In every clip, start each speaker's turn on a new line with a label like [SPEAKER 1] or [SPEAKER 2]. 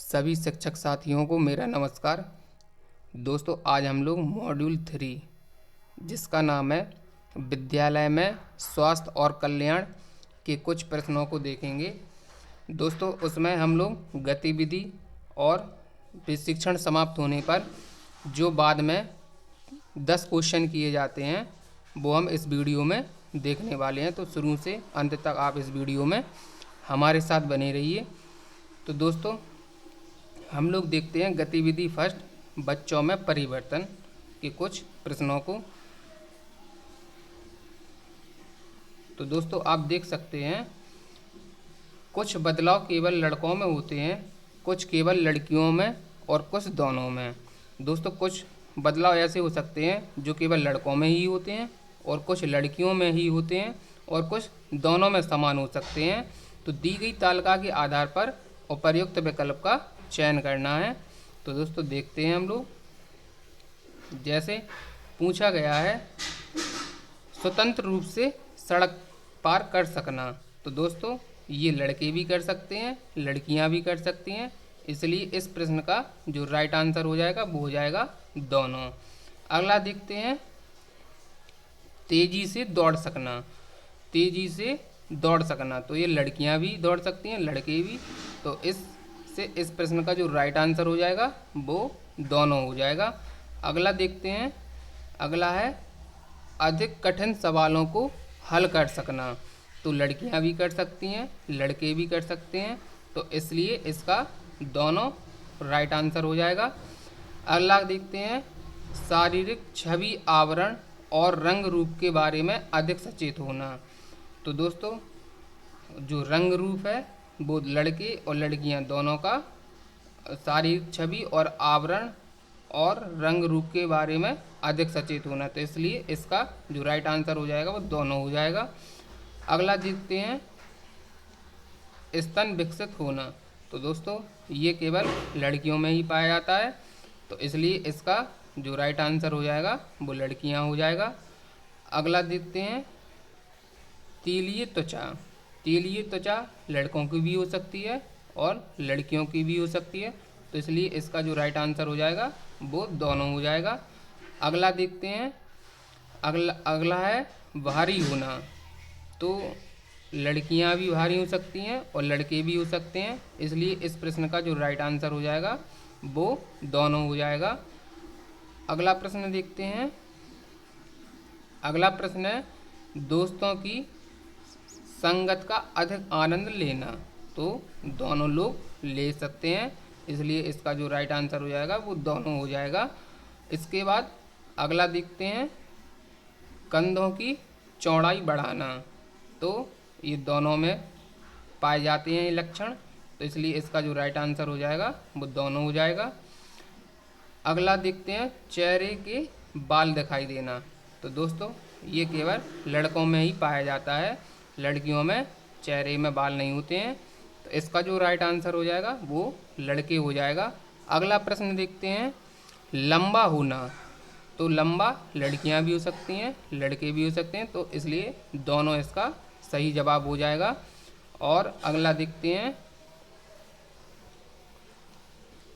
[SPEAKER 1] सभी शिक्षक साथियों को मेरा नमस्कार। दोस्तों, आज हम लोग मॉड्यूल 3 जिसका नाम है विद्यालय में स्वास्थ्य और कल्याण के कुछ प्रश्नों को देखेंगे। दोस्तों, उसमें हम लोग गतिविधि और प्रशिक्षण समाप्त होने पर जो बाद में 10 क्वेश्चन किए जाते हैं वो हम इस वीडियो में देखने वाले हैं। तो शुरू से अंत तक आप इस वीडियो में हमारे साथ बने रहिए। तो दोस्तों, हम लोग देखते हैं गतिविधि फर्स्ट, बच्चों में परिवर्तन के कुछ प्रश्नों को। तो दोस्तों, आप देख सकते हैं कुछ बदलाव केवल लड़कों में होते हैं, कुछ केवल लड़कियों में और कुछ दोनों में। दोस्तों, कुछ बदलाव ऐसे हो सकते हैं जो केवल लड़कों में ही होते हैं और कुछ लड़कियों में ही होते हैं और कुछ दोनों में समान हो सकते हैं। तो दी गई तालिका के आधार पर उपर्युक्त विकल्प का चयन करना है। तो दोस्तों, देखते हैं हम लोग। जैसे पूछा गया है स्वतंत्र रूप से सड़क पार कर सकना। तो दोस्तों, ये लड़के भी कर सकते हैं, लड़कियां भी कर सकती हैं, इसलिए इस प्रश्न का जो राइट आंसर हो जाएगा वो हो जाएगा दोनों। अगला देखते हैं तेजी से दौड़ सकना। तेजी से दौड़ सकना, तो ये लड़कियां भी दौड़ सकती हैं, लड़के भी। तो इस प्रश्न का जो राइट आंसर हो जाएगा वो दोनों हो जाएगा। अगला देखते हैं। अगला है अधिक कठिन सवालों को हल कर सकना। तो लड़कियां भी कर सकती हैं, लड़के भी कर सकते हैं, तो इसलिए इसका दोनों राइट आंसर हो जाएगा। अगला देखते हैं शारीरिक छवि, आवरण और रंग रूप के बारे में अधिक सचेत होना। तो दोस्तों, जो रंग रूप है वो लड़के और लड़कियां दोनों का शारीरिक छवि और आवरण और रंग रूप के बारे में अधिक सचेत होना, तो इसलिए इसका जो राइट आंसर हो जाएगा वो दोनों हो जाएगा। अगला देखते हैं स्तन विकसित होना। तो दोस्तों, ये केवल लड़कियों में ही पाया जाता है, तो इसलिए इसका जो राइट आंसर हो जाएगा वो लड़कियां हो जाएगा। अगला देखते हैं तेलीय त्वचा। तेलीय त्वचा लड़कों की भी हो सकती है और लड़कियों की भी हो सकती है, तो इसलिए इसका जो राइट आंसर हो जाएगा वो दोनों हो जाएगा। अगला देखते हैं। अगला है भारी होना। तो लड़कियां भी भारी हो सकती हैं और लड़के भी हो सकते हैं, इसलिए इस प्रश्न का जो राइट आंसर हो जाएगा वो दोनों हो जाएगा। अगला प्रश्न देखते हैं। अगला प्रश्न है दोस्तों की संगत का अधिक आनंद लेना। तो दोनों लोग ले सकते हैं, इसलिए इसका जो राइट आंसर हो जाएगा वो दोनों हो जाएगा। इसके बाद अगला देखते हैं कंधों की चौड़ाई बढ़ाना। तो ये दोनों में पाए जाते हैं ये लक्षण, तो इसलिए इसका जो राइट आंसर हो जाएगा वो दोनों हो जाएगा। अगला देखते हैं चेहरे के बाल दिखाई देना। तो दोस्तों, ये केवल लड़कों में ही पाया जाता है, लड़कियों में चेहरे में बाल नहीं होते हैं, तो इसका जो राइट आंसर हो जाएगा वो लड़के हो जाएगा। अगला प्रश्न देखते हैं लंबा होना। तो लंबा लड़कियां भी हो सकती हैं, लड़के भी हो सकते हैं, तो इसलिए दोनों इसका सही जवाब हो जाएगा। और अगला देखते हैं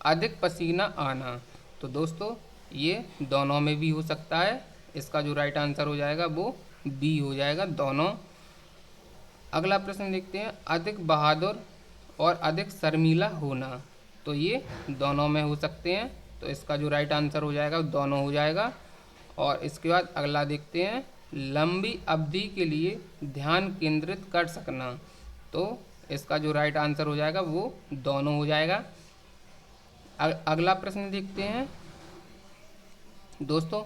[SPEAKER 1] अधिक पसीना आना। तो दोस्तों, ये दोनों में भी हो सकता है, इसका जो राइट आंसर हो जाएगा वो बी हो जाएगा, दोनों। अगला प्रश्न देखते हैं अधिक बहादुर और अधिक शर्मीला होना। तो ये दोनों में हो सकते हैं, तो इसका जो राइट आंसर हो जाएगा वो दोनों हो जाएगा। और इसके बाद अगला देखते हैं लंबी अवधि के लिए ध्यान केंद्रित कर सकना। तो इसका जो राइट आंसर हो जाएगा वो दोनों हो जाएगा। अगला प्रश्न देखते हैं। दोस्तों,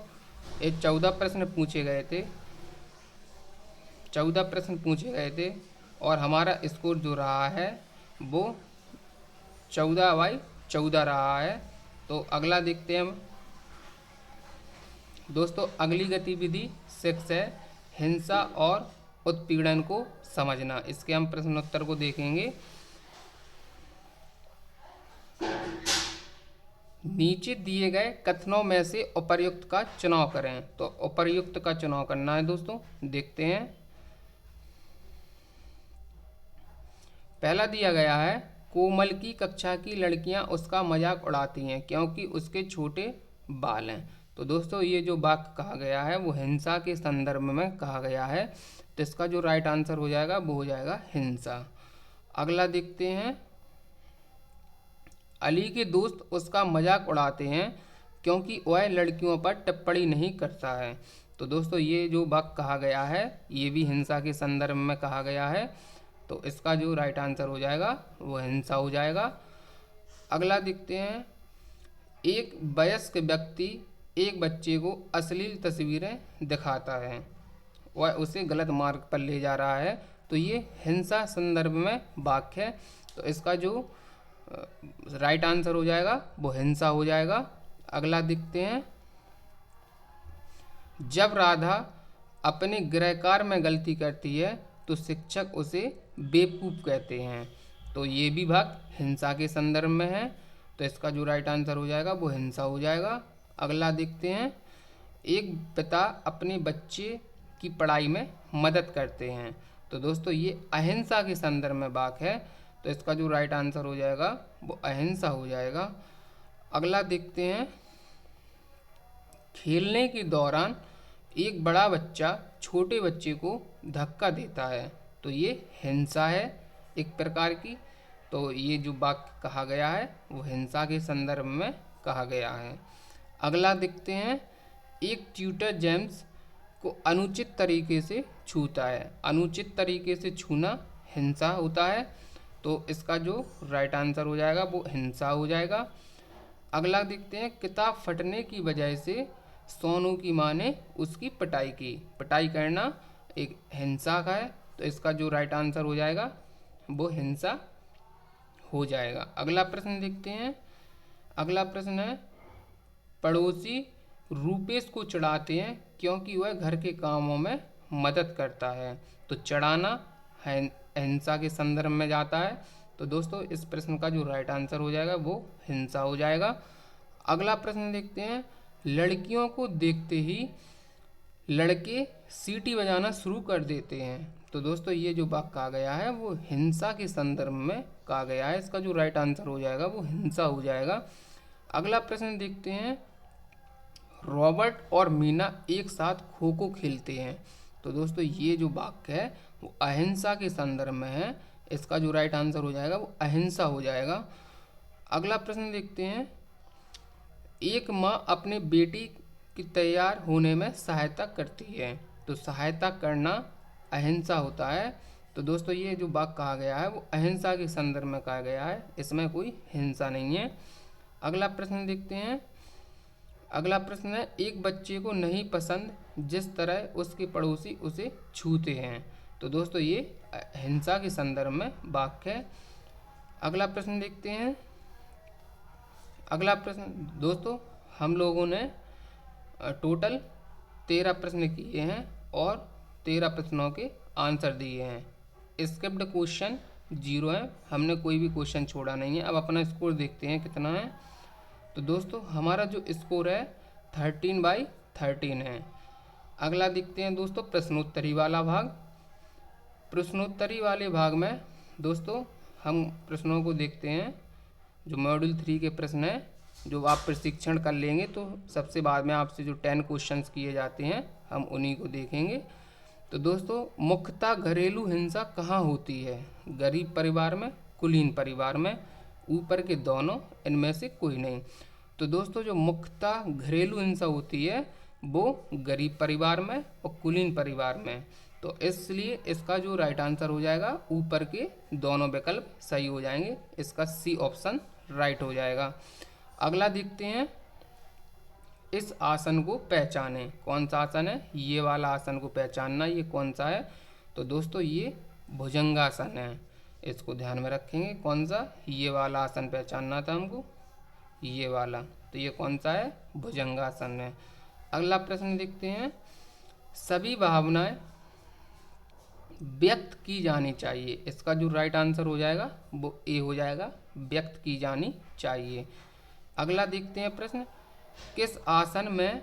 [SPEAKER 1] ये 14 प्रश्न पूछे गए थे, 14 प्रश्न पूछे गए थे और हमारा स्कोर जो रहा है वो 14/14 रहा है। तो अगला देखते हैं हम। दोस्तों, अगली गतिविधि 6 है हिंसा और उत्पीड़न को समझना। इसके हम प्रश्नोत्तर को देखेंगे। नीचे दिए गए कथनों में से उपर्युक्त का चुनाव करें। तो उपर्युक्त का चुनाव करना है दोस्तों, देखते हैं। पहला दिया गया है कोमल की कक्षा की लड़कियां उसका मजाक उड़ाती हैं क्योंकि उसके छोटे बाल हैं। तो दोस्तों ये जो वाक्य कहा गया है वो हिंसा के संदर्भ में कहा गया है, तो इसका जो राइट आंसर हो जाएगा वो हो जाएगा हिंसा। अगला देखते हैं, अली के दोस्त उसका मजाक उड़ाते हैं क्योंकि वह लड़कियों पर टिप्पणी नहीं करता है। तो दोस्तों ये जो वाक्य कहा गया है ये भी हिंसा के संदर्भ में कहा गया है, तो इसका जो राइट आंसर हो जाएगा वो हिंसा हो जाएगा। अगला देखते हैं, एक वयस्क व्यक्ति एक बच्चे को अश्लील तस्वीरें दिखाता है, वह उसे गलत मार्ग पर ले जा रहा है, तो ये हिंसा संदर्भ में वाक्य है, तो इसका जो राइट आंसर हो जाएगा वो हिंसा हो जाएगा। अगला देखते हैं, जब राधा अपने गृह कार्य में गलती करती है तो शिक्षक उसे बेवकूफ़ कहते हैं, तो ये भी भाग हिंसा के संदर्भ में है, तो इसका जो राइट आंसर हो जाएगा वो हिंसा हो जाएगा। अगला देखते हैं, एक पिता अपने बच्चे की पढ़ाई में मदद करते हैं, तो दोस्तों ये अहिंसा के संदर्भ में वाक्य है, तो इसका जो राइट आंसर हो जाएगा वो अहिंसा हो जाएगा। अगला देखते हैं, खेलने के दौरान एक बड़ा बच्चा छोटे बच्चे को धक्का देता है, तो ये हिंसा है एक प्रकार की, तो ये जो वाक्य कहा गया है वो हिंसा के संदर्भ में कहा गया है। अगला देखते हैं, एक ट्यूटर जेम्स को अनुचित तरीके से छूता है, अनुचित तरीके से छूना हिंसा होता है, तो इसका जो राइट आंसर हो जाएगा वो हिंसा हो जाएगा। अगला देखते हैं, किताब फटने की वजह से सोनू की माँ ने उसकी पिटाई की, पिटाई करना एक हिंसा का है, तो इसका जो राइट आंसर हो जाएगा वो हिंसा हो जाएगा। अगला प्रश्न देखते हैं, अगला प्रश्न है, पड़ोसी रूपेश को चिढ़ाते हैं क्योंकि वह घर के कामों में मदद करता है, तो चिढ़ाना हिंसा के संदर्भ में जाता है, तो दोस्तों इस प्रश्न का जो राइट आंसर हो जाएगा वो हिंसा हो जाएगा। अगला प्रश्न देखते हैं, लड़कियों को देखते ही लड़के सीटी बजाना शुरू कर देते हैं, तो दोस्तों ये जो वाक्य कहा गया है वो हिंसा के संदर्भ में कहा गया है, इसका जो राइट आंसर हो जाएगा वो हिंसा हो जाएगा। अगला प्रश्न देखते हैं, रॉबर्ट और मीना एक साथ खो खो खेलते हैं, तो दोस्तों ये जो वाक्य है वो अहिंसा के संदर्भ में है, इसका जो राइट आंसर हो जाएगा वो अहिंसा हो जाएगा। अगला प्रश्न देखते हैं, एक माँ अपने बेटी की तैयार होने में सहायता करती है, तो सहायता करना अहिंसा होता है, तो दोस्तों ये जो वाक्य कहा गया है वो अहिंसा के संदर्भ में कहा गया है, इसमें कोई हिंसा नहीं है। अगला प्रश्न देखते हैं, अगला प्रश्न है, एक बच्चे को नहीं पसंद जिस तरह उसके पड़ोसी उसे छूते हैं, तो दोस्तों ये हिंसा के संदर्भ में वाक्य है। अगला प्रश्न देखते हैं, अगला प्रश्न दोस्तों हम लोगों ने टोटल 13 प्रश्न किए हैं और 13 प्रश्नों के आंसर दिए हैं। स्किप्ड क्वेश्चन 0 है, हमने कोई भी क्वेश्चन छोड़ा नहीं है। अब अपना स्कोर देखते हैं कितना है, तो दोस्तों हमारा जो स्कोर है 13/13 है। अगला देखते हैं दोस्तों प्रश्नोत्तरी वाला भाग। प्रश्नोत्तरी वाले भाग में दोस्तों हम प्रश्नों को देखते हैं, जो मॉड्यूल 3 के प्रश्न हैं, जो आप प्रशिक्षण कर लेंगे तो सबसे बाद में आपसे जो 10 क्वेश्चंस किए जाते हैं हम उन्हीं को देखेंगे। तो दोस्तों मुख्यतः घरेलू हिंसा कहाँ होती है? गरीब परिवार में, कुलीन परिवार में, ऊपर के दोनों, इनमें से कोई नहीं। तो दोस्तों जो मुख्यतः घरेलू हिंसा होती है वो गरीब परिवार में और कुलीन परिवार में, तो इसलिए इसका जो राइट आंसर हो जाएगा ऊपर के दोनों विकल्प सही हो जाएंगे, इसका सी ऑप्शन राइट हो जाएगा। अगला देखते हैं, इस आसन को पहचाने। कौन सा आसन है? ये वाला आसन को पहचानना, ये कौन सा है? तो दोस्तों ये भुजंगासन है, इसको ध्यान में रखेंगे। कौन सा? ये वाला आसन पहचानना था हमको, ये वाला, तो ये कौन सा है? भुजंगासन है। अगला प्रश्न देखते हैं, सभी भावनाएं व्यक्त की जानी चाहिए। इसका जो राइट आंसर हो जाएगा वो ए हो जाएगा, व्यक्त की जानी चाहिए। अगला देखते हैं प्रश्न, किस आसन में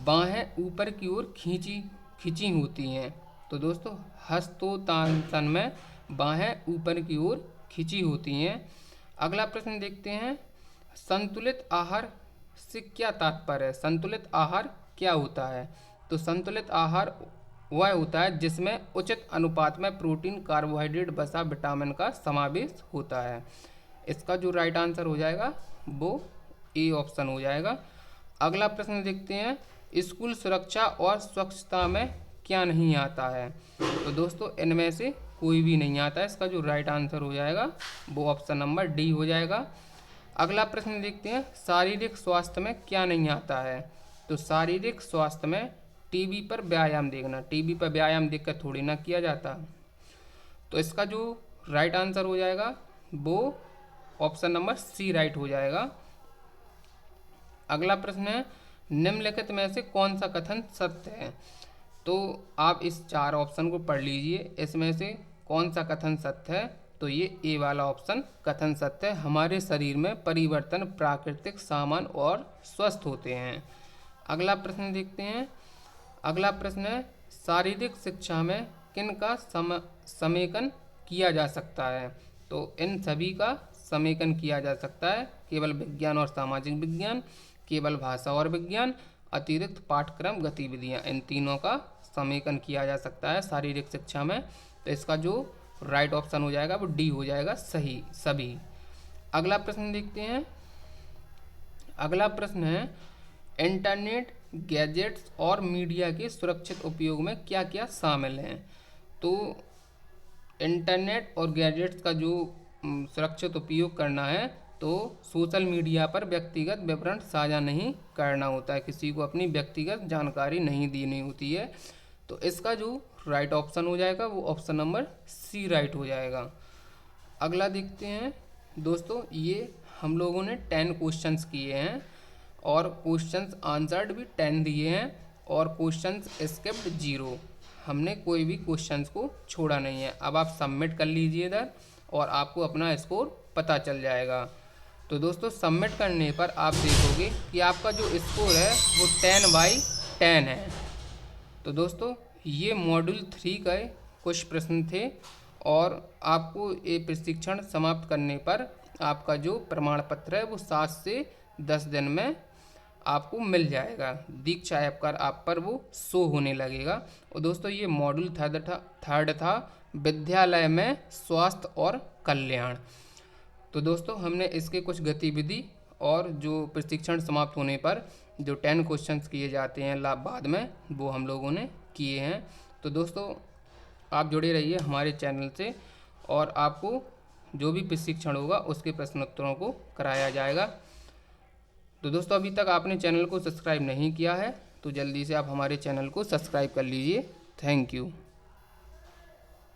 [SPEAKER 1] बाहें ऊपर की ओर खींची होती हैं? तो दोस्तों हस्तोत्तानासन में बाहें ऊपर की ओर खिंची होती हैं। अगला प्रश्न देखते हैं, संतुलित आहार से क्या तात्पर्य है? संतुलित आहार क्या होता है? तो संतुलित आहार वह होता है जिसमें उचित अनुपात में प्रोटीन, कार्बोहाइड्रेट, वसा, विटामिन का समावेश होता है। इसका जो राइट आंसर हो जाएगा वो ए ऑप्शन हो जाएगा। अगला प्रश्न देखते हैं, स्कूल सुरक्षा और स्वच्छता में क्या नहीं आता है? तो दोस्तों इनमें से कोई भी नहीं आता है। इसका जो राइट आंसर हो जाएगा वो ऑप्शन नंबर डी हो जाएगा। अगला प्रश्न देखते हैं, शारीरिक स्वास्थ्य में क्या नहीं आता है? तो शारीरिक स्वास्थ्य में टीवी पर व्यायाम देखना। टीवी पर व्यायाम देखकर थोड़ी ना किया जाता। तो इसका जो राइट आंसर हो जाएगा वो ऑप्शन नंबर सी राइट हो जाएगा। अगला प्रश्न है, निम्नलिखित में से कौन सा कथन सत्य है? तो आप इस 4 ऑप्शन को पढ़ लीजिए, इसमें से कौन सा कथन सत्य है? तो ये ए वाला ऑप्शन कथन सत्य है। हमारे शरीर में परिवर्तन प्राकृतिक, सामान्य और स्वस्थ होते हैं। अगला प्रश्न देखते हैं। अगला प्रश्न है, शारीरिक शिक्षा में किन का समेकन किया जा सकता है? तो इन सभी का समेकन किया जा सकता है। केवल विज्ञान और सामाजिक विज्ञान, केवल भाषा और विज्ञान, अतिरिक्त पाठ्यक्रम गतिविधियां, इन तीनों का समेकन किया जा सकता है शारीरिक शिक्षा में। तो इसका जो राइट ऑप्शन हो जाएगा वो डी हो जाएगा, सही सभी। अगला प्रश्न देखते हैं। अगला प्रश्न है, इंटरनेट, गैजेट्स और मीडिया के सुरक्षित उपयोग में क्या क्या शामिल हैं? तो इंटरनेट और गैजेट्स का जो सुरक्षित उपयोग करना है तो सोशल मीडिया पर व्यक्तिगत विवरण साझा नहीं करना होता है, किसी को अपनी व्यक्तिगत जानकारी नहीं देनी होती है। तो इसका जो राइट ऑप्शन हो जाएगा वो ऑप्शन नंबर सी राइट हो जाएगा। अगला देखते हैं दोस्तों, ये हम लोगों ने 10 क्वेश्चंस किए हैं और क्वेश्चंस आंसर्ड भी 10 दिए हैं और क्वेश्चंस स्किप्ड 0। हमने कोई भी क्वेश्चंस को छोड़ा नहीं है। अब आप सबमिट कर लीजिए इधर और आपको अपना स्कोर पता चल जाएगा। तो दोस्तों सबमिट करने पर आप देखोगे कि आपका जो स्कोर है वो 10/10 है। तो दोस्तों ये मॉड्यूल 3 का कुछ प्रश्न थे और आपको ये प्रशिक्षण समाप्त करने पर आपका जो प्रमाण पत्र है वो 7 से 10 दिन में आपको मिल जाएगा। दीक्षा ऐप का आप पर वो शो होने लगेगा। और दोस्तों ये मॉड्यूल थर्ड था, विद्यालय में स्वास्थ्य और कल्याण। तो दोस्तों हमने इसके कुछ गतिविधि और जो प्रशिक्षण समाप्त होने पर जो 10 क्वेश्चंस किए जाते हैं बाद में, वो हम लोगों ने किए हैं। तो दोस्तों आप जुड़े रहिए हमारे चैनल से और आपको जो भी प्रशिक्षण होगा उसके प्रश्नोत्तरों को कराया जाएगा। तो दोस्तों अभी तक आपने चैनल को सब्सक्राइब नहीं किया है तो जल्दी से आप हमारे चैनल को सब्सक्राइब कर लीजिए। Thank you.